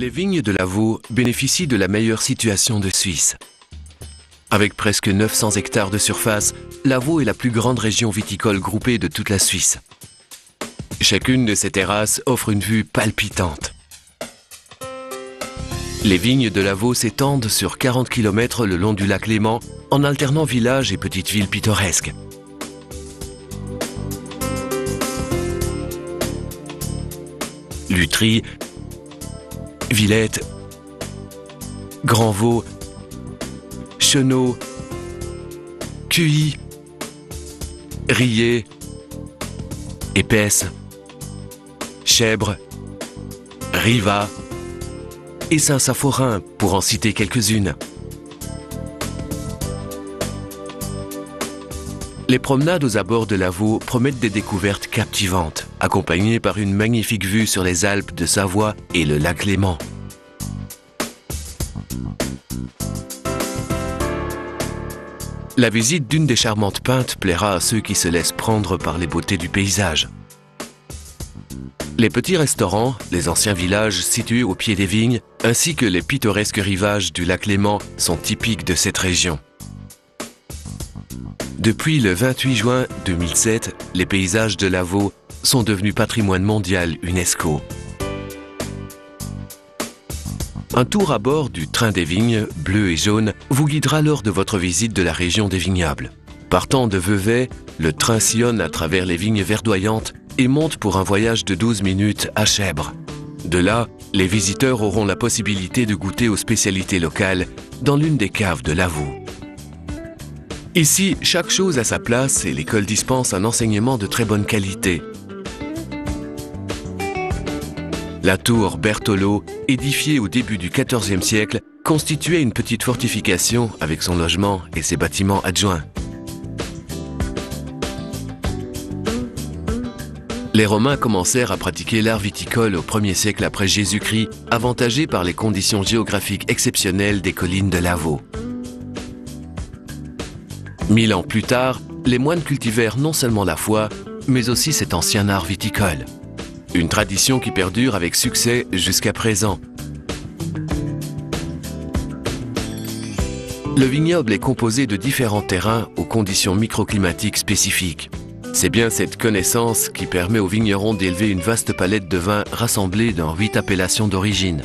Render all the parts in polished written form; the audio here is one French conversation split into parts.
Les vignes de Lavaux bénéficient de la meilleure situation de Suisse. Avec presque 900 hectares de surface, Lavaux est la plus grande région viticole groupée de toute la Suisse. Chacune de ces terrasses offre une vue palpitante. Les vignes de Lavaux s'étendent sur 40 km le long du lac Léman, en alternant villages et petites villes pittoresques. Lutry, Villette, Grandvaux, Chenaux, Cuilly, Riez, Épaisse, Chèbres, Rivas et Saint-Saphorin, pour en citer quelques-unes. Les promenades aux abords de Lavaux promettent des découvertes captivantes, accompagnées par une magnifique vue sur les Alpes de Savoie et le lac Léman. La visite d'une des charmantes pintes plaira à ceux qui se laissent prendre par les beautés du paysage. Les petits restaurants, les anciens villages situés au pied des vignes, ainsi que les pittoresques rivages du lac Léman sont typiques de cette région. Depuis le 28 juin 2007, les paysages de Lavaux sont devenus patrimoine mondial UNESCO. Un tour à bord du train des vignes, bleu et jaune, vous guidera lors de votre visite de la région des vignobles. Partant de Vevey, le train sillonne à travers les vignes verdoyantes et monte pour un voyage de 12 minutes à Chèbres. De là, les visiteurs auront la possibilité de goûter aux spécialités locales dans l'une des caves de Lavaux. Ici, chaque chose a sa place et l'école dispense un enseignement de très bonne qualité. La tour Berthelot, édifiée au début du XIVe siècle, constituait une petite fortification avec son logement et ses bâtiments adjoints. Les Romains commencèrent à pratiquer l'art viticole au 1er siècle après Jésus-Christ, avantagés par les conditions géographiques exceptionnelles des collines de Lavaux. 1000 ans plus tard, les moines cultivèrent non seulement la foi, mais aussi cet ancien art viticole. Une tradition qui perdure avec succès jusqu'à présent. Le vignoble est composé de différents terrains aux conditions microclimatiques spécifiques. C'est bien cette connaissance qui permet aux vignerons d'élever une vaste palette de vins rassemblés dans 8 appellations d'origine.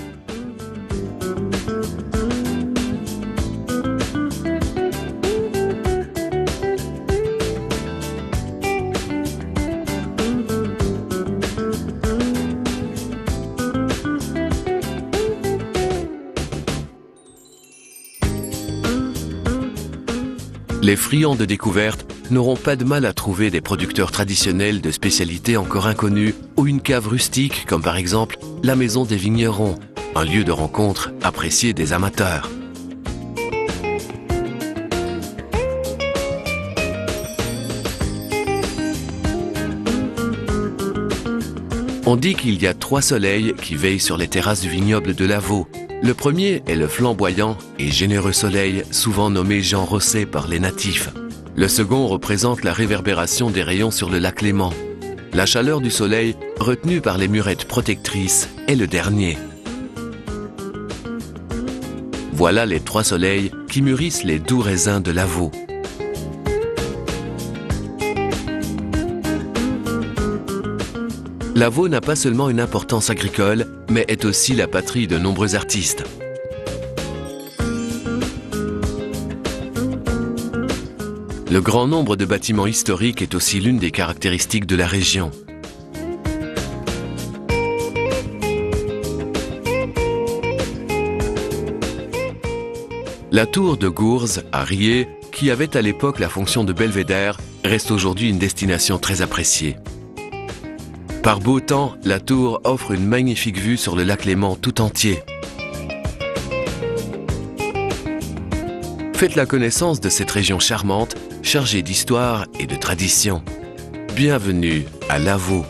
Les friands de découverte n'auront pas de mal à trouver des producteurs traditionnels de spécialités encore inconnues ou une cave rustique comme par exemple la Maison des Vignerons, un lieu de rencontre apprécié des amateurs. On dit qu'il y a 3 soleils qui veillent sur les terrasses du vignoble de Lavaux. Le premier est le flamboyant et généreux soleil, souvent nommé Jean Rosset par les natifs. Le second représente la réverbération des rayons sur le lac Léman. La chaleur du soleil, retenue par les murettes protectrices, est le dernier. Voilà les 3 soleils qui mûrissent les doux raisins de Lavaux. Lavaux n'a pas seulement une importance agricole, mais est aussi la patrie de nombreux artistes. Le grand nombre de bâtiments historiques est aussi l'une des caractéristiques de la région. La tour de Gourze, à Riez, qui avait à l'époque la fonction de belvédère, reste aujourd'hui une destination très appréciée. Par beau temps, la tour offre une magnifique vue sur le lac Léman tout entier. Faites la connaissance de cette région charmante, chargée d'histoire et de tradition. Bienvenue à Lavaux.